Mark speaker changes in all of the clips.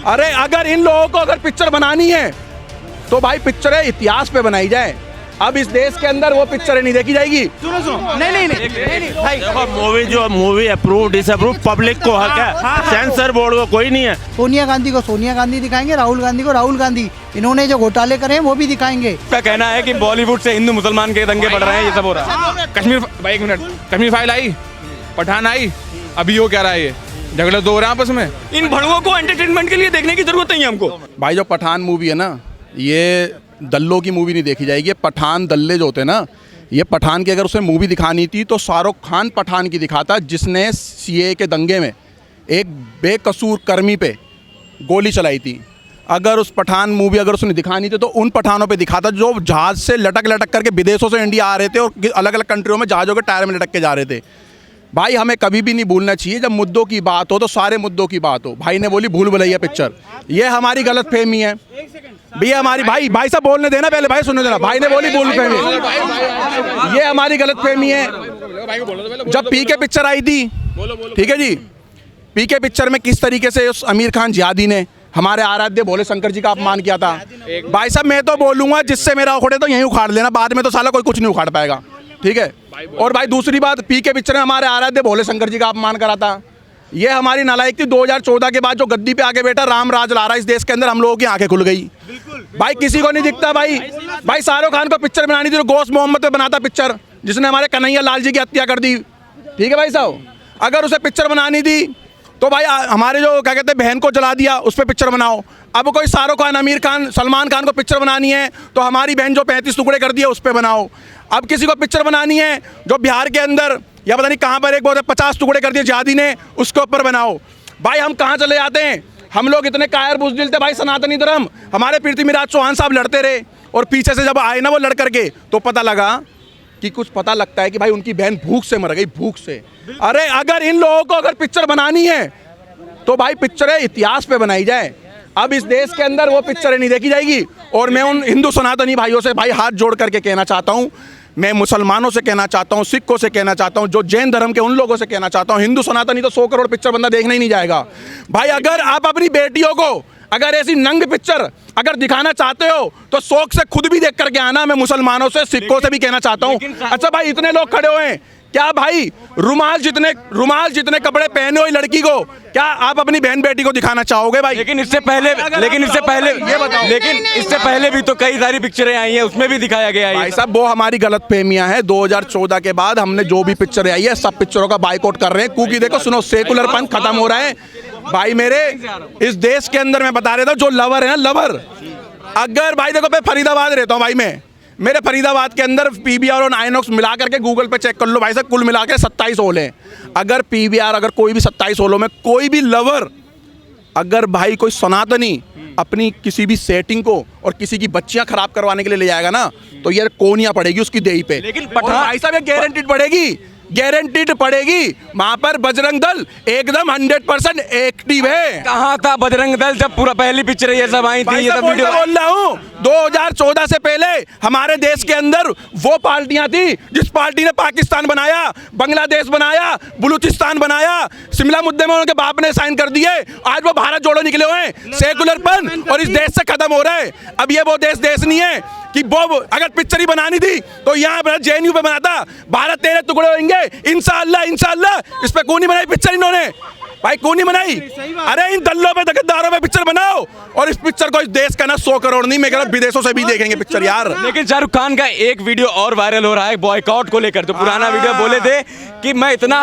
Speaker 1: अरे अगर इन लोगों को अगर पिक्चर बनानी है तो भाई पिक्चरें इतिहास पे बनाई जाए। अब इस देश के अंदर वो पिक्चरें नहीं देखी जाएगी।
Speaker 2: सुनो सुनो, नहीं भाई,
Speaker 3: देखो मूवी अप्रूव डिसअप्रूव पब्लिक को हक है, सेंसर बोर्ड को कोई नहीं है।
Speaker 2: सोनिया गांधी को सोनिया गांधी दिखाएंगे, राहुल गांधी को राहुल गांधी, इन्होंने जो घोटाले करे हैं वो भी दिखाएंगे।
Speaker 4: का कहना है कि बॉलीवुड से हिंदू मुसलमान के दंगे बढ़ रहे हैं, ये सब हो रहा है। कश्मीर भाई एक मिनट, कश्मीर फाइल आई, पठान आई, अभी वो कह रहा है ये झगड़े तो हो रहे हैं आपस में। इन भड़ुओं को एंटरटेनमेंट के लिए देखने की जरूरत नहीं है हमको।
Speaker 1: भाई जो पठान मूवी है ना, ये दल्लों की मूवी नहीं देखी जाएगी। ये पठान दल्ले जो होते हैं ना, ये पठान की अगर उसे मूवी दिखानी थी तो शाहरुख खान पठान की दिखाता, जिसने सीए के दंगे में एक बेकसूर कर्मी पे गोली चलाई थी। अगर उस पठान मूवी अगर उसने दिखानी थी तो उन पठानों पे दिखाता जो जहाज से लटक लटक करके विदेशों से इंडिया आ रहे थे और अलग अलग कंट्रियों में जहाज़ों के टायर में लटक के जा रहे थे। भाई हमें कभी भी नहीं भूलना चाहिए, जब मुद्दों की बात हो तो सारे मुद्दों की बात हो। भाई ने बोली भूल भुलैया पिक्चर, ये हमारी गलत फहमी है भैया हमारी। भाई साहब बोलने देना, पहले भाई सुनने देना। भाई ने बोली भूल फहमी, ये हमारी गलत फहमी है। जब पीके पिक्चर आई थी, ठीक है जी, पीके पिक्चर में किस तरीके से उस आमिर खान जिहादी ने हमारे आराध्य भोले शंकर जी का अपमान किया था। भाई साहब मैं तो बोलूंगा जिससे मेरा उखड़े तो यहीं उखाड़ लेना, बाद में तो साला कोई कुछ नहीं उखाड़ पाएगा, ठीक है। और भाई दूसरी बात, पीके पिक्चर में हमारे आराध्य भोले शंकर जी का अपमान करा था, ये हमारी नालायक थी। 2014 के बाद जो गद्दी पे आके बैठा राम राज ला रहा है इस देश के अंदर, हम लोगों की आंखें खुल गई। भाई किसी को नहीं दिखता। भाई शाहरुख खान को पिक्चर बनानी थी तो गोश्त मोहम्मद पे बनाता पिक्चर, जिसने हमारे कन्हैया लाल जी की हत्या कर दी, ठीक है भाई साहब। अगर उसे पिक्चर बनानी थी तो भाई हमारे जो क्या कहते हैं बहन को जला दिया उस पर पिक्चर बनाओ। अब कोई शाहरुख खान, आमिर खान, सलमान खान को पिक्चर बनानी है तो हमारी बहन जो 35 टुकड़े कर दिए उस पर बनाओ। अब किसी को पिक्चर बनानी है जो बिहार के अंदर या पता नहीं कहाँ पर एक बहुत 50 टुकड़े कर दिए जिहादी ने, उसके ऊपर बनाओ। भाई हम कहाँ चले जाते हैं, हम लोग इतने कायर बुज़दिल थे भाई। सनातनी धर्म हमारे पृथ्वीराज चौहान साहब लड़ते रहे और पीछे से जब आए ना वो लड़ करके तो पता लगा कि कुछ पता लगता है कि भाई उनकी बहन भूख से मर गई, भूख से। अरे अगर इन लोगों को अगर पिक्चर बनानी है तो भाई पिक्चरें इतिहास पे बनाई जाए। अब इस देश के अंदर वो पिक्चरें नहीं देखी जाएगी। और मैं उन हिंदू सनातनी भाइयों से भाई हाथ जोड़ करके कहना चाहता हूँ, मैं मुसलमानों से कहना चाहता हूँ, सिखों से कहना चाहता हूँ, जो जैन धर्म के उन लोगों से कहना चाहता हूँ, हिंदू सनातनी तो 100 करोड़ पिक्चर बंदा देखने ही नहीं जाएगा। भाई अगर आप अपनी बेटियों को अगर ऐसी नंग पिक्चर अगर दिखाना चाहते हो तो शौक से खुद भी देख करके आना। मैं मुसलमानों से, सिखों से भी कहना चाहता हूँ। अच्छा भाई इतने लोग खड़े हुए हैं, क्या भाई रुमाल जितने कपड़े पहने हुई लड़की को क्या आप अपनी बहन बेटी को दिखाना चाहोगे भाई?
Speaker 4: लेकिन इससे पहले ये बताओ, लेकिन इससे पहले भी तो कई सारी पिक्चरें आई हैं, उसमें भी दिखाया गया है।
Speaker 1: भाई साहब वो हमारी गलत फहमियां हैं। 2014 के बाद हमने जो भी पिक्चरें आई है सब पिक्चरों का बाइकआउट कर रहे हैं, क्योंकि देखो सुनो सेकुलरपन खत्म हो रहा है भाई। मेरे इस देश के अंदर मैं बता रहा था जो लवर है ना, लवर, अगर भाई देखो मैं फरीदाबाद रहता हूँ भाई, मैं मेरे फरीदाबाद के अंदर पीवीआर और आइनॉक्स मिला करके गूगल पे चेक कर लो भाई साहब, कुल मिला के 27 हॉल हैं। अगर पीवीआर अगर कोई भी 27 हॉलों में कोई भी लवर अगर भाई कोई सनातनी अपनी किसी भी सेटिंग को और किसी की बच्चियां खराब करवाने के लिए ले जाएगा ना तो ये कोनियां पड़ेगी उसकी देही पे।
Speaker 4: लेकिन
Speaker 1: भाई साहब ये गारंटीड पड़ेगी। वहां पर बजरंग दल एकदम 100% एक्टिव है।
Speaker 4: कहाँ था बजरंग दल जब पूरा पहली पिक्चर ये सब आई थी? ये सब वीडियो
Speaker 1: बोल रहा हूँ 2014 से पहले हमारे देश के अंदर वो पार्टियां थी जिस पार्टी ने पाकिस्तान बनाया, बांग्लादेश बनाया, बलूचिस्तान बनाया, शिमला मुद्दे में उनके बाप ने साइन कर दिए। आज वो भारत जोड़ो निकले हुए हैं। सेकुलरपन और इस देश से खत्म हो रहा है। अब ये वो देश नहीं है कि वो अगर पिक्चर ही बनानी थी तो यहाँ जेएनयू पे बनाता। भारत तेरे टुकड़े होंगे इंशाअल्लाह। इस पे कौन नहीं बनाई पिक्चर इन्होंने भाई, कौन नहीं बनाई? अरे इन दल्लों पे दगतदारों पे पिक्चर बनाओ और इस पिक्चर को इस देश का ना 100 करोड़ नहीं, मैं कह रहा हूं विदेशों से भी देखेंगे पिक्चर यार।
Speaker 4: लेकिन शाहरुख खान का एक वीडियो और वायरल हो रहा है बॉयकॉट को लेकर। तो पुराना वीडियो बोले थे कि मैं इतना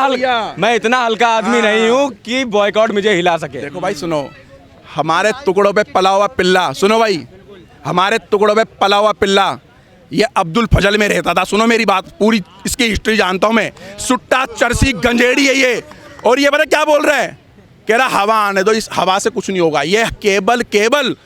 Speaker 4: हल्का आदमी नहीं हूँ कि बॉयकॉट मुझे हिला सके।
Speaker 1: देखो भाई सुनो, हमारे टुकड़ों पे पला हुआ पिल्ला, सुनो भाई, हमारे टुकड़ों पे पला हुआ पिल्ला ये अब्दुल फजल में रहता था। सुनो मेरी बात, पूरी इसकी हिस्ट्री जानता हूं मैं। सुट्टा चरसी गंजेड़ी है ये। और ये पता क्या बोल रहा है, कह रहा हवा आने दो, इस हवा से कुछ नहीं होगा। ये केवल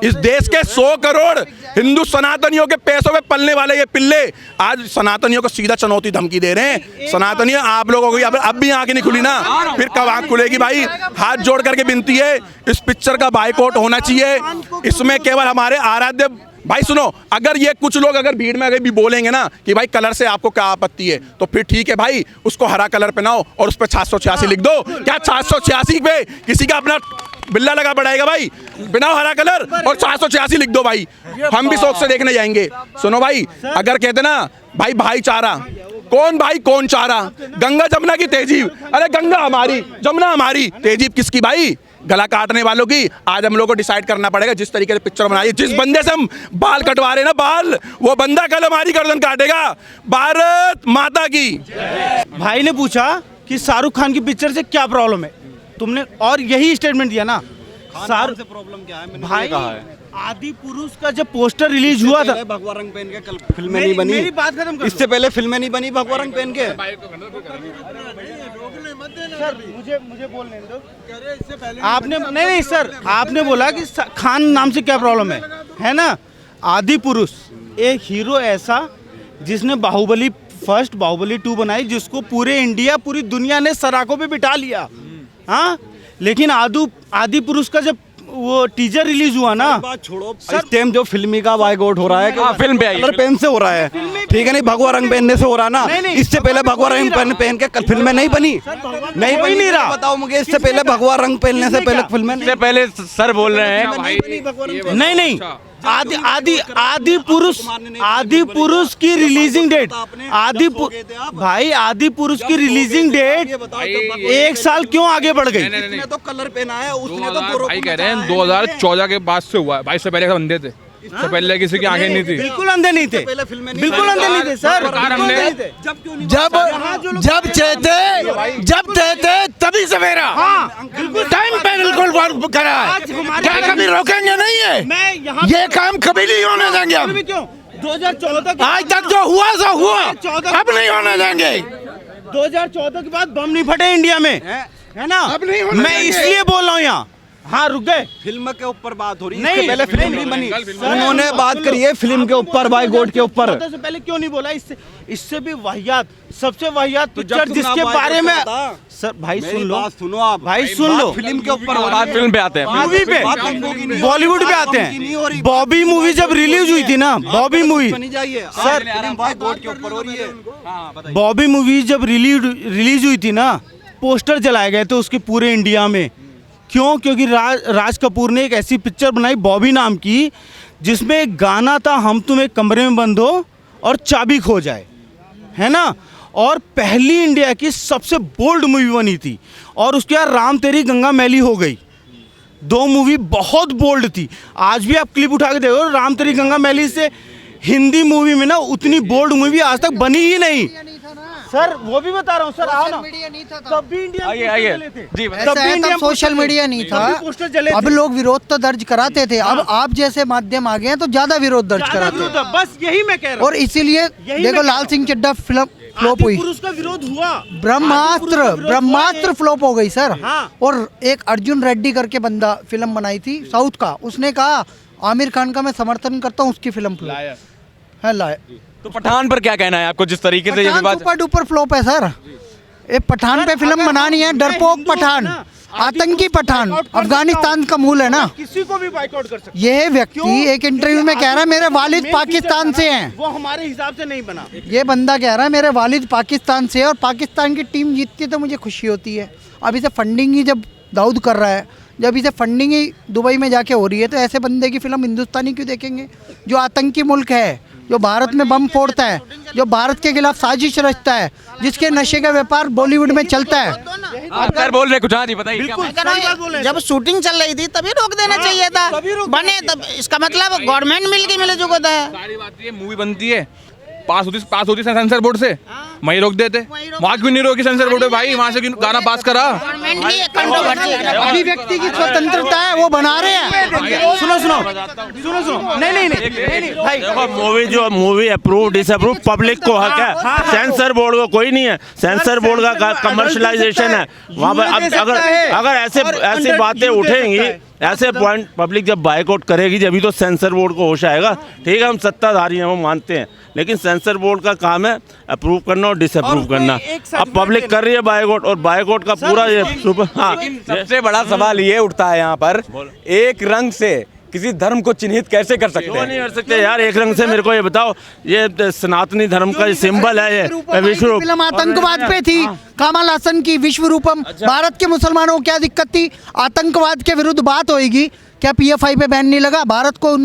Speaker 1: इस देश के 100 करोड़ हिंदू सनातनियों के पैसों में पलने वाले ये पिल्ले आज सनातनियों को सीधा चुनौती धमकी दे रहे हैं। सनातनियों आप लोगों को अब भी आंखें नहीं खुली ना, फिर कब आंख खुलेगी भाई? हाथ जोड़ करके विनती है, इस पिक्चर का बाइकआउट होना चाहिए। इसमें केवल हमारे आराध्य भाई सुनो, अगर ये कुछ लोग अगर भीड़ में अगर भी बोलेंगे ना कि भाई कलर से आपको क्या आपत्ति है, तो फिर ठीक है भाई, उसको हरा कलर पहनाओ और उस पर 786 लिख दो। क्या 786 पे किसी का अपना बिल्ला लगा पड़ेगा भाई, बिना हरा कलर और 786 लिख दो भाई, हम भी शौक से देखने जाएंगे। सुनो भाई, अगर कहते ना भाई भाईचारा, कौन भाई कौन चारा, गंगा जमुना की तेजीब, अरे गंगा हमारी जमुना हमारी, तेजीब किसकी भाई, गला काटने वालों की। आज हम लोग को डिसाइड करना पड़ेगा, जिस तरीके से पिक्चर बनाई है, जिस बंदे से हम बाल कटवा रहे हैं ना बाल, वो बंदा कल हमारी गर्दन काटेगा। भारत माता की।
Speaker 5: भाई ने पूछा कि शाहरुख खान की पिक्चर से क्या प्रॉब्लम है, तुमने और यही स्टेटमेंट दिया ना। शाहरुख से प्रॉब्लम क्या है, मैंने भाई कहा है। आदि पुरुष का जब पोस्टर रिलीज हुआ था,
Speaker 6: भगवा रंग पहन के कल फिल्में नहीं बनी,
Speaker 5: मेरी बात खत्म कर,
Speaker 6: इससे पहले फिल्में नहीं बनी भगवा रंग पहन के।
Speaker 5: सर मुझे बोलने दो। आपने नहीं सर, आपने बोला कि खान नाम से क्या प्रॉब्लम है ना। आदि पुरुष एक हीरो ऐसा जिसने बाहुबली फर्स्ट, बाहुबली 2 बनाई, जिसको पूरे इंडिया पूरी दुनिया ने सराखों पे बिठा लिया। हाँ, लेकिन आदि पुरुष का जब वो टीजर रिलीज हुआ ना,
Speaker 6: बात छोड़ो, इस टाइम जो फिल्मी का बाइकआउट हो रहा है कि
Speaker 4: फिल्म पे
Speaker 6: कलर पेन से हो रहा है, ठीक है, नहीं भगवा रंग पहनने से हो रहा ना। इससे पहले भगवा रंग पहन के कल फिल्में नहीं बनी, नहीं रहा। बताओ मुझे, इससे पहले भगवा रंग पहनने से पहले फिल्में
Speaker 4: इससे पहले सर बोल रहे हैं
Speaker 5: नहीं आदि पुरुष की रिलीजिंग डेट, आदि पुरुष की रिलीजिंग डेट 1 साल क्यों आगे बढ़ गई।
Speaker 6: इसने तो कलर पहना है, उसने तो
Speaker 4: भाई कह रहे हैं 2014 के बाद से हुआ है भाई, इससे पहले सब अंधे थे, इससे पहले किसी की आंखें नहीं थी,
Speaker 5: बिल्कुल अंधे नहीं थे, बिल्कुल अंधे नहीं थे सर।
Speaker 7: जब चाहते तभी सवेरा, टाइम पे बिल्कुल करा है, क्या कभी रोकेंगे नहीं है, ये काम कभी नहीं होने देंगे हम।
Speaker 5: 2014
Speaker 7: आज तक जो हुआ सो हुआ, अब नहीं होने देंगे।
Speaker 5: 2014 के बाद बम नहीं फटे इंडिया में, है ना। मैं इसलिए बोल रहा हूँ यहाँ। हाँ, रुक गए।
Speaker 6: फिल्म के ऊपर बात हो रही है, इससे पहले फिल्म नहीं बनी, उन्होंने बात करी है फिल्म के ऊपर, बाइकआउट के ऊपर।
Speaker 5: से पहले क्यों नहीं बोला? इससे भी वाहियात, सबसे वाहियात पिक्चर जिसके बारे में सर भाई सुन लो,
Speaker 6: सुनो आप
Speaker 5: भाई सुन लो,
Speaker 6: फिल्म के ऊपर
Speaker 4: बात फिल्म पे आते हैं,
Speaker 5: मूवी पे, बॉलीवुड पे आते हैं। बॉबी मूवी जब रिलीज हुई थी ना, बॉबी मूवी सर,
Speaker 6: बाइकआउट के ऊपर हो रही है।
Speaker 5: बॉबी मूवी जब रिलीज हुई थी ना, पोस्टर जलाए गए थे उसके पूरे इंडिया में। क्यों? क्योंकि राज कपूर ने एक ऐसी पिक्चर बनाई बॉबी नाम की, जिसमें एक गाना था, हम तुम एक कमरे में बंद हो और चाबी खो जाए, है ना। और पहली इंडिया की सबसे बोल्ड मूवी बनी थी, और उसके बाद राम तेरी गंगा मैली हो गई। 2 मूवी बहुत बोल्ड थी। आज भी आप क्लिप उठा के देखो, राम तेरी गंगा मैली से हिंदी मूवी में ना उतनी बोल्ड मूवी आज तक बनी ही नहीं सर। वो भी बता रहा हूँ सर, आओ ना। तब भी इंडिया
Speaker 4: आइए जी,
Speaker 2: तब सोशल मीडिया नहीं था, अब लोग विरोध तो दर्ज कराते थे। अब आप जैसे माध्यम आ गए हैं तो ज्यादा विरोध दर्ज कराते हैं।
Speaker 5: बस यही मैं कह रहा हूँ।
Speaker 2: और इसीलिए देखो लाल सिंह चड्ढा फिल्म फ्लॉप हुई,
Speaker 5: उसका विरोध हुआ,
Speaker 2: ब्रह्मास्त्र फ्लॉप हो गई सर।
Speaker 5: हाँ।
Speaker 2: और एक अर्जुन रेड्डी करके बंदा फिल्म बनाई थी साउथ का, उसने कहा आमिर खान का मैं समर्थन करता हूँ, उसकी फिल्म फ्लॉप है। लाए
Speaker 4: तो पठान पर क्या कहना है आपको, जिस तरीके से ये विवाद
Speaker 2: सुपर डुपर फ्लॉप है सर। ये पठान पे फिल्म बनानी है, डरपोक पठान, आतंकी पठान, अफगानिस्तान का मूल है ना,
Speaker 5: किसी को भी बाइकआउट कर सकते।
Speaker 2: ये व्यक्ति एक इंटरव्यू में कह रहा है मेरे वालिद पाकिस्तान से हैं,
Speaker 5: वो हमारे हिसाब से नहीं बना।
Speaker 2: ये बंदा कह रहा है मेरे वालिद पाकिस्तान से, और पाकिस्तान की टीम जीतती है तो मुझे खुशी होती है। अब इसे फंडिंग ही जब दाऊद कर रहा है, जब इसे फंडिंग ही दुबई में जाके हो रही है, तो ऐसे बंदे की फिल्म हिंदुस्तानी क्यों देखेंगे, जो आतंकी मुल्क है, जो भारत में बम फोड़ता है, जो भारत के खिलाफ साजिश रचता है, जिसके नशे का व्यापार बॉलीवुड में चलता है।
Speaker 4: आप सर बोल रहे कुछ, हाँ जी बताइए।
Speaker 8: जब शूटिंग चल रही थी तभी रोक देना चाहिए था, बने तब, इसका मतलब गवर्नमेंट मिल जो होता है।
Speaker 4: सारी बात ये मूवी बनती है, पास होती सेंसर बोर्ड से, वहीं रोक देते। वहाँ क्यों नहीं रोकी सेंसर बोर्ड पे भाई, वहाँ से क्यों गाना पास करा।
Speaker 2: अभिव्यक्ति की स्वतंत्रता है, वो बना रहे हैं।
Speaker 5: सुनो नहीं
Speaker 3: भाई, मूवी अप्रूव डिसअप्रूव पब्लिक को हक है, सेंसर बोर्ड को कोई नहीं है। सेंसर बोर्ड का कमर्शलाइजेशन है वहाँ पर। अब अगर ऐसी बातें उठेंगी, ऐसे पॉइंट पब्लिक जब बाइकआउट करेगी जब तो सेंसर बोर्ड को होश आएगा। ठीक है, हम सत्ताधारी हैं, वो मानते हैं, लेकिन सेंसर बोर्ड का काम है अप्रूव करना और डिसअप्रूव करना। अब पब्लिक कर रही है बाइकआउट, और बाइकआउट का पूरा ये हाँ।
Speaker 9: सबसे बड़ा सवाल ये उठता है यहाँ पर, एक रंग से
Speaker 4: किसी धर्म को चिन्हित कैसे कर सकते
Speaker 3: क्यों
Speaker 4: हैं?
Speaker 3: नहीं कर सकते यार? एक रंग से मेरे को ये बताओ, ये सनातनी धर्म का सिंबल है ये विश्व रूप।
Speaker 2: फिल्म आतंकवाद पे थी, कमल हसन की विश्व रूपम। भारत के मुसलमानों को क्या दिक्कत थी? आतंकवाद के विरुद्ध बात होएगी, क्या PFI पे बैन नहीं लगा? भारत को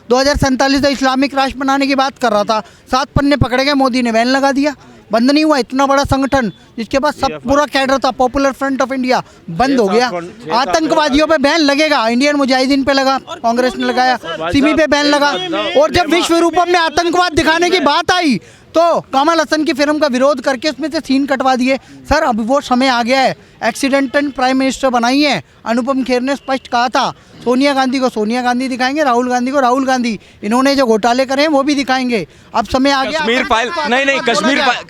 Speaker 2: 2047 में इस्लामिक राष्ट्र बनाने की बात कर रहा था, 7 पन्ने पकड़े गए, मोदी ने बैन लगा दिया। बंद नहीं हुआ। इतना बड़ा संगठन जिसके पास सब पूरा कैडर था, पॉपुलर फ्रंट ऑफ इंडिया, बंद हो गया। आतंकवादियों पे बैन लगेगा, इंडियन मुजाहिदीन पे लगा, कांग्रेस ने लगाया, सिमी पे बैन लगा। और जब विश्व रूपम में आतंकवाद दिखाने की बात आई तो कमल हसन की फिल्म का विरोध करके उसमें से सीन कटवा दिए। सर अब वो समय आ गया है, एक्सीडेंटल प्राइम मिनिस्टर बनाई है। अनुपम खेर ने स्पष्ट कहा था, सोनिया गांधी को सोनिया गांधी दिखाएंगे, राहुल गांधी को राहुल गांधी, इन्होंने जो घोटाले करे हैं वो भी दिखाएंगे। अब समय आ गया।
Speaker 4: कश्मीर फाइल नहीं,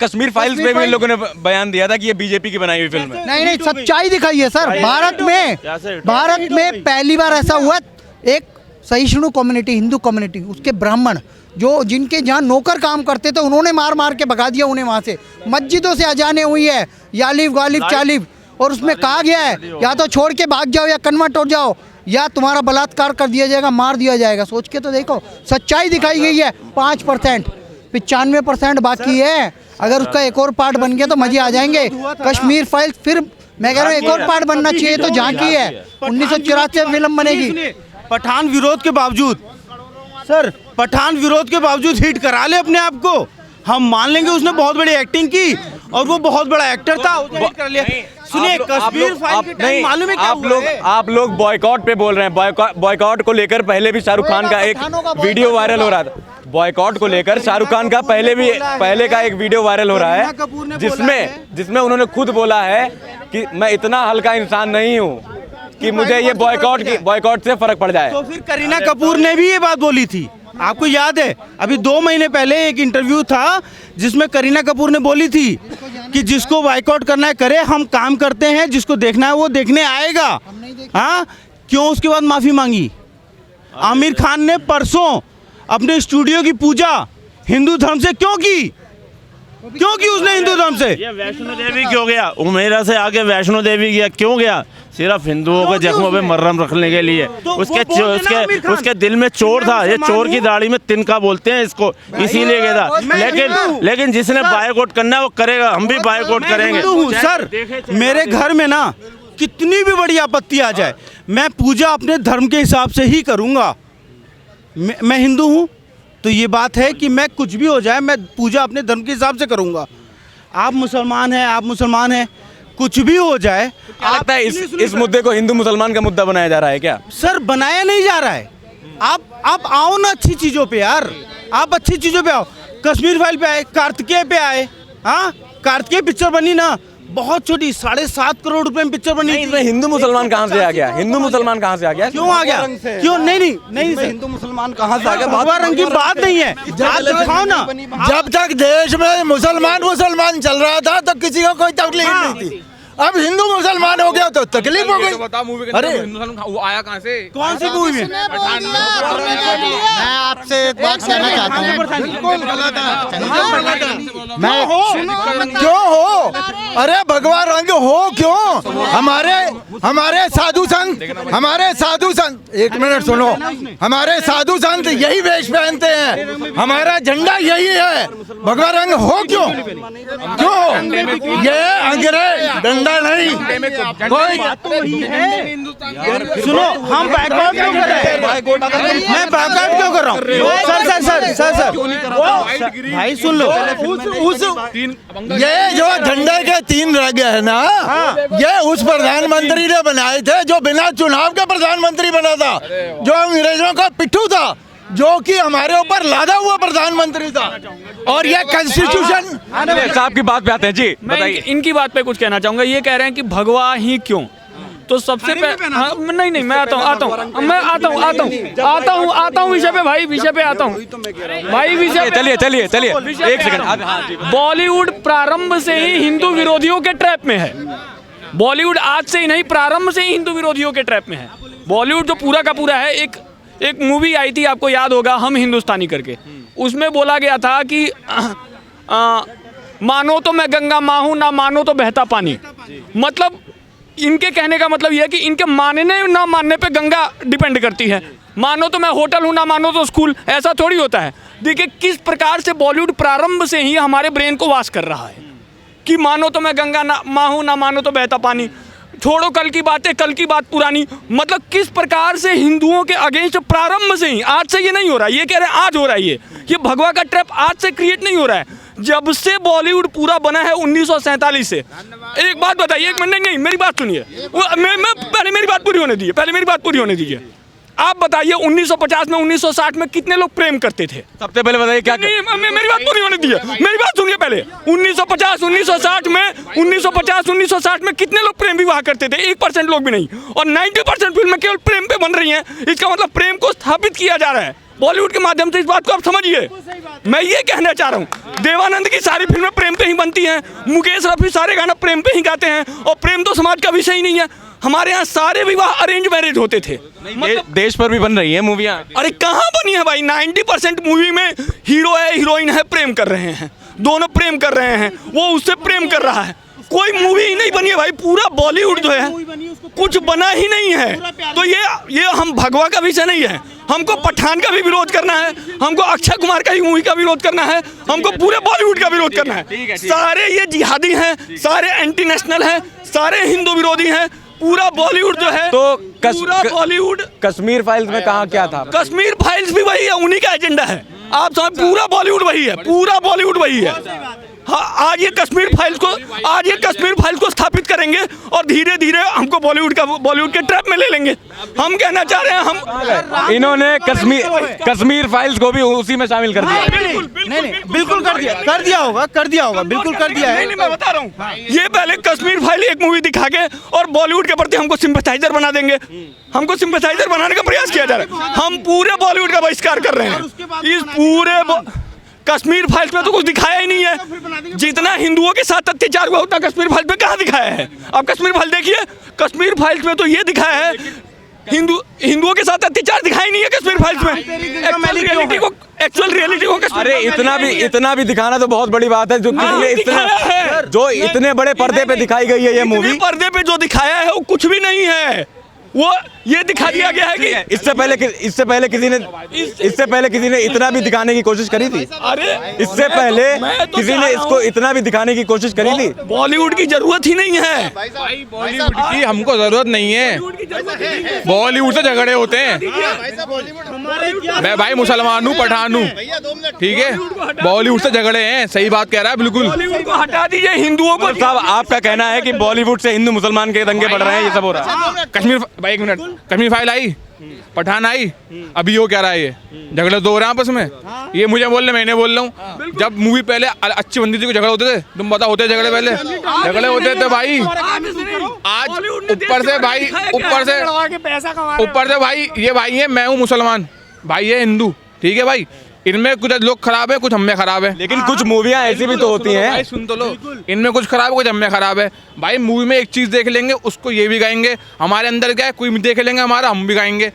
Speaker 4: कश्मीर फाइल्स पे भी इन लोगों ने बयान दिया था कि ये बीजेपी की बनाई हुई फिल्म है।
Speaker 2: नहीं, सच्चाई दिखाई है सर। भारत में पहली बार ऐसा हुआ, एक सहिष्णु कम्युनिटी, हिंदू कम्युनिटी, उसके ब्राह्मण जो जिनके जहाँ नौकर काम करते थे, उन्होंने मार मार के भगा दिया उन्हें वहाँ से। मस्जिदों से अजानें हुई है, यालिब गालिब चालिब, और उसमें कहा गया है या तो छोड़ के भाग जाओ या कन्वर्ट हो जाओ या तुम्हारा बलात्कार कर दिया जाएगा, मार दिया जाएगा। सोच के तो देखो, सच्चाई दिखाई गई है। 5%, 95% बाकी है। अगर उसका एक और पार्ट बन गया तो मजे आ जाएंगे। कश्मीर फाइल फिर मैं कह रहा हूँ एक और पार्ट बनना चाहिए। तो झांकी है, 1984 में फिल्म बनेगी।
Speaker 5: पठान विरोध के बावजूद, सर पठान विरोध के बावजूद हिट करा ले अपने आप को, हम मान लेंगे उसने बहुत बड़ी एक्टिंग की और वो बहुत बड़ा एक्टर था, उसने हिट कर लिया। सुनिए, कश्मीर फाइल के टाइम मालूम है क्या हुआ है?
Speaker 4: आप लोग बॉयकॉट पे बोल रहे हैं। बॉयकॉट को लेकर पहले भी शाहरुख खान का एक वीडियो वायरल हो रहा था। बॉयकॉट को लेकर शाहरुख खान का पहले का एक वीडियो वायरल हो रहा है, जिसमें उन्होंने खुद बोला है कि मैं इतना हल्का इंसान नहीं हूँ कि मुझे ये बॉयकॉट से फर्क पड़ जाए।
Speaker 5: तो फिर करीना कपूर ने भी ये बात बोली थी, आपको याद है? अभी 2 महीने पहले एक इंटरव्यू था जिसमें करीना कपूर ने बोली थी कि जिसको बॉयकॉट करना है करे, हम काम करते हैं, जिसको देखना है वो देखने आएगा। हाँ, क्यों उसके बाद माफी मांगी? आमिर खान ने परसों अपने स्टूडियो की पूजा हिंदू धर्म से क्यों की? उसने हिंदू धर्म से?
Speaker 3: ये वैष्णो देवी क्यों गया? उमेरा से आगे वैष्णो देवी गया, क्यों गया? सिर्फ हिंदुओं के जख्मों पे मरहम रखने के लिए। उसके दिल में चोर था। ये चोर की दाढ़ी में तिनका बोलते हैं इसको, इसीलिए गया था। लेकिन जिसने बायकॉट करना है वो करेगा, हम भी बायकॉट करेंगे।
Speaker 5: सर मेरे घर में ना कितनी भी बड़ी आपत्ति आ जाए, मैं पूजा अपने धर्म के हिसाब से ही करूँगा। मैं हिंदू हूँ तो ये बात है कि मैं कुछ भी हो जाए, मैं पूजा अपने धर्म के हिसाब से करूँगा। आप मुसलमान हैं, कुछ भी हो जाए।
Speaker 4: क्या लगता है इस मुद्दे को हिंदू मुसलमान का मुद्दा बनाया जा रहा है क्या?
Speaker 5: सर बनाया नहीं जा रहा है। आप आओ ना अच्छी चीज़ों पे यार, आप अच्छी चीज़ों पे आओ। कश्मीर फाइल पे आए, कार्तिकेय पे आए। हाँ, कार्तिकेय पिक्चर बनी ना, बहुत छोटी, 7.5 करोड़ रुपए में पिक्चर बनी।
Speaker 4: नहीं, हिंदू मुसलमान कहाँ से आ गया? हिंदू मुसलमान कहाँ से आ गया?
Speaker 5: क्यों आ गया? क्यों? नहीं
Speaker 6: हिंदू मुसलमान कहाँ से आ गया?
Speaker 5: भगवा रंग की बात नहीं है। दिखाओ ना।
Speaker 7: जब तक देश में मुसलमान चल रहा था तो किसी को कोई तकलीफ नहीं थी। अब हिंदू मुसलमान हो गया तो तकलीफ हो गई।
Speaker 4: अरे वो आया कहाँ से?
Speaker 5: कौन सी मूवी में?
Speaker 2: मैं आपसे एक बात कहना चाहता हूँ।
Speaker 7: क्यों हो? अरे भगवा रंग हो क्यों? हमारे साधु संत एक मिनट सुनो, हमारे साधु संत यही वेश पहनते हैं, हमारा झंडा यही है। भगवा रंग हो क्यों? ये अंग्रेज डंडा नहीं कोई।
Speaker 5: सुनो, हम बायकॉट क्यों कर रहे हैं? मैं बायकॉट क्यों कर रहा हूँ? सर भाई सुन लो,
Speaker 7: ये जो झंडे के 3 रंग है ना, ये उस प्रधानमंत्री ने बनाए थे जो बिना चुनाव के प्रधानमंत्री बना था, जो अंग्रेजों का पिट्ठू था, जो कि हमारे ऊपर लादा हुआ प्रधानमंत्री था। और ये कॉन्स्टिट्यूशन।
Speaker 4: साहब की बात पे आते हैं जी,
Speaker 9: बताइए। इनकी बात पे कुछ कहना चाहूंगा। ये कह रहे हैं कि भगवा ही क्यों? तो सबसे पहले नहीं, मैं आता हूँ विषय पे भाई, विषय पे आता हूँ भाई, विषय।
Speaker 4: चलिए एक सेकंड।
Speaker 9: बॉलीवुड प्रारंभ से ही हिंदू विरोधियों के ट्रैप में है। बॉलीवुड आज से ही नहीं, प्रारंभ से ही हिंदू विरोधियों के ट्रैप में है। बॉलीवुड जो पूरा का पूरा है, एक मूवी आई थी, आपको याद होगा, हम हिंदुस्तानी करके। उसमें बोला गया था कि मानो तो मैं गंगा माँ हूँ, ना मानो तो बहता पानी। मतलब इनके कहने का मतलब यह है कि इनके मानने ना मानने पे गंगा डिपेंड करती है। मानो तो मैं होटल हूँ, ना मानो तो स्कूल, ऐसा थोड़ी होता है। देखिए किस प्रकार से बॉलीवुड प्रारंभ से ही हमारे ब्रेन को वाश कर रहा है कि मानो तो मैं गंगा ना माँ हूँ, ना मानो तो बहता पानी, छोड़ो कल की बातें, कल की बात पुरानी। मतलब किस प्रकार से हिंदुओं के अगेंस्ट प्रारंभ से ही, आज से ये नहीं हो रहा है, ये कह रहे हैं आज हो रहा है, ये भगवा का ट्रैप आज से क्रिएट नहीं हो रहा है। जब से बॉलीवुड पूरा बना है 1947 से। एक बात बताइए, एक मिनट, नहीं मेरी बात सुनिए, मैं पहले मेरी बात पूरी होने दीजिए, आप बताइए 1950 में 1960 में कितने लोग प्रेम करते थे?
Speaker 4: सबसे पहले बताइए क्या
Speaker 9: मेरी बात पूरी होने दीजिए, मेरी बात सुनिए पहले। 1950 1960 में कितने लोग प्रेम विवाह करते थे? 1% लोग भी नहीं। और 90% फिल्में केवल प्रेम पे बन रही हैं। इसका मतलब प्रेम को स्थापित किया जा रहा है बॉलीवुड के माध्यम से। इस बात को आप समझिए। मैं ये कहना चाह रहा हूँ, देवानंद की सारी फिल्में प्रेम पे ही बनती हैं, मुकेश रफी सारे गाना प्रेम पे ही गाते हैं, और प्रेम तो समाज का विषय ही नहीं है। हमारे यहाँ सारे विवाह अरेंज मैरिज होते थे।
Speaker 4: मतलब देश पर भी बन रही है मूवियाँ।
Speaker 9: अरे कहाँ बनी है भाई? 90% मूवी में हीरो है, हीरोइन है, प्रेम कर रहे हैं, दोनों प्रेम कर रहे हैं, वो उससे प्रेम कर रहा है। कोई मूवी ही नहीं बनी है भाई। पूरा बॉलीवुड जो है कुछ बना ही नहीं है। तो ये हम भगवा का विषय नहीं है। हमको पठान का भी विरोध करना है, हमको अक्षय कुमार का ही मूवी का विरोध करना है, हमको पूरे बॉलीवुड का विरोध करना है। सारे ये जिहादी हैं, सारे एंटी नेशनल हैं, सारे हिंदू विरोधी हैं। पूरा बॉलीवुड जो है, तो पूरा बॉलीवुड।
Speaker 4: कश्मीर फाइल्स में कहाँ क्या था?
Speaker 9: कश्मीर फाइल्स भी वही है, उन्हीं का एजेंडा है। आप समझ, पूरा बॉलीवुड वही है, पूरा बॉलीवुड वही है। हाँ, आज ये कश्मीर फाइल्स को स्थापित करेंगे और धीरे धीरे हमको बॉलीवुड के ट्रैप में ले लेंगे। हम कहना चाह रहे हैं, हम
Speaker 4: इन्होंने कश्मीर फाइल्स को भी उसी में शामिल कर दिया।
Speaker 5: बिल्कुल कर दिया होगा, बिल्कुल कर दिया है।
Speaker 9: मैं बता रहा हूँ, ये पहले कश्मीर फाइल एक मूवी दिखा के और बॉलीवुड के प्रति हमको सिंपैथाइजर बना देंगे। हमको सिंपैथाइजर बनाने का प्रयास किया जा रहा है। हम पूरे बॉलीवुड का बहिष्कार कर रहे हैं। इस पूरे कश्मीर फाइल्स में तो कुछ दिखाया ही नहीं है। जितना हिंदुओं के साथ अत्याचार हुआ उतना कश्मीर फाइल्स में कहाँ दिखाया है? आप कश्मीर फाइल देखिए, कश्मीर फाइल्स में तो ये दिखाया है हिंदुओं के साथ अत्याचार दिखाई नहीं है कश्मीर फाइल्स में। एक्चुअल रियलिटी को
Speaker 4: अरे इतना भी दिखाना तो बहुत बड़ी बात है। जो इतने बड़े पर्दे पे दिखाई गई है ये मूवी,
Speaker 9: पर्दे पे जो दिखाया है वो कुछ भी नहीं है। वो ये दिखा दिया गया है कि
Speaker 4: इससे पहले किसी ने इतना भी दिखाने की कोशिश करी थी?
Speaker 9: अरे
Speaker 4: इससे पहले किसी ने इसको इतना भी दिखाने की कोशिश करी थी?
Speaker 9: बॉलीवुड की जरूरत ही नहीं है।
Speaker 4: बॉलीवुड की हमको जरूरत नहीं है। बॉलीवुड से झगड़े होते हैं। मैं भाई मुसलमान हूँ, पठान हूँ, ठीक है? बॉलीवुड से झगड़े हैं, सही बात कह रहा है बिल्कुल।
Speaker 9: बॉलीवुड को हटा दीजिए, हिंदुओं को।
Speaker 4: साहब आपका कहना है कि बॉलीवुड से हिंदू मुसलमान के दंगे बढ़ रहे हैं, ये सब हो रहा है? कश्मीर भाई, एक मिनट, कश्मीर फाइल आई, पठान आई, अभी वो कह रहा है ये झगड़े तो हो रहे हैं आपस में। ये मुझे बोल रहे, मैंने बोल रहा हूँ। जब मूवी पहले अच्छी बनती थी, झगड़े होते थे, तुम बता होते झगड़े पहले झगड़े होते थे भाई। आज ऊपर से भाई ये भाई है, मैं हूँ मुसलमान, भाई है हिंदू, ठीक है भाई। इनमें कुछ लोग खराब है, कुछ हम में खराब है।
Speaker 3: लेकिन कुछ मूवियाँ ऐसी भी तो होती हैं।
Speaker 4: भाई सुन तो लो, इनमें कुछ खराब है, कुछ हम में खराब है। भाई मूवी में एक चीज़ देख लेंगे, उसको ये भी गाएंगे। हमारे अंदर क्या है, कोई देख लेंगे हमारा, हम भी गाएंगे।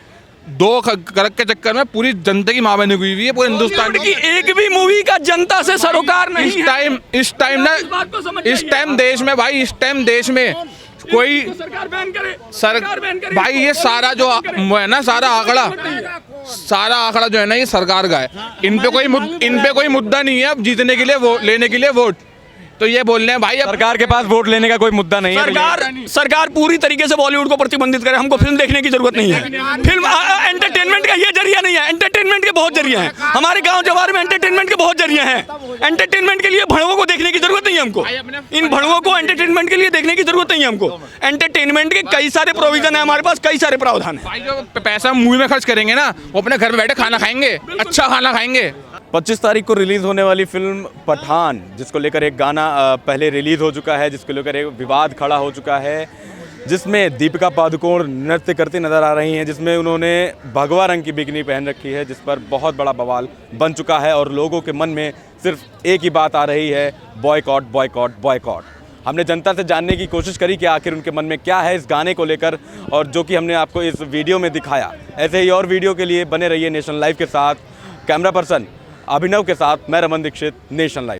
Speaker 4: दो गरक के चक्कर में पूरी जनता की माँ बहनी हुई हुई है पूरे हिंदुस्तान की।
Speaker 9: एक भी मूवी का जनता से सरोकार नहीं है।
Speaker 4: इस टाइम देश में भाई, इस टाइम देश में कोई
Speaker 9: सरकार बैन करे,
Speaker 4: सरकार भाई ये सारा जो है ना, सारा आंकड़ा जो है ना, ये सरकार का है। इन पे कोई मुद्दा नहीं है अब जीतने के लिए, वो लेने के लिए वोट। तो ये बोल रहे हैं भाई,
Speaker 3: सरकार के पास वोट लेने का कोई मुद्दा नहीं है।
Speaker 9: सरकार पूरी तरीके से बॉलीवुड को प्रतिबंधित करे। हमको फिल्म देखने की जरूरत नहीं है। फिल्म एंटरटेनमेंट का ये जरिया नहीं है। एंटरटेनमेंट के बहुत जरिए हैं हमारे गांव जवार में। एंटरटेनमेंट के बहुत जरिए हैं। एंटरटेनमेंट के लिए भड़वों को देखने की जरूरत नहीं है हमको। इन भड़वों को एंटरटेनमेंट के लिए देखने की जरूरत नहीं है हमको। एंटरटेनमेंट के कई सारे प्रोविजन है हमारे पास, कई सारे प्रावधान है।
Speaker 4: भाई जो पैसा मूवी में खर्च करेंगे ना, वो अपने घर में बैठे खाना खाएंगे, अच्छा खाना खाएंगे।
Speaker 3: 25 तारीख को रिलीज़ होने वाली फिल्म पठान, जिसको लेकर एक गाना पहले रिलीज़ हो चुका है, जिसको लेकर एक विवाद खड़ा हो चुका है, जिसमें दीपिका पादुकोण नृत्य करती नज़र आ रही हैं, जिसमें उन्होंने भगवा रंग की बिकनी पहन रखी है, जिस पर बहुत बड़ा बवाल बन चुका है और लोगों के मन में सिर्फ एक ही बात आ रही है, बॉयकॉट बॉयकॉट बॉयकॉट। हमने जनता से जानने की कोशिश करी कि आखिर उनके मन में क्या है इस गाने को लेकर, और जो कि हमने आपको इस वीडियो में दिखाया। ऐसे ही और वीडियो के लिए बने रहिए नेशन लाइव के साथ। कैमरा पर्सन अभिनव के साथ मैं रमन दीक्षित, नेशन लाइव।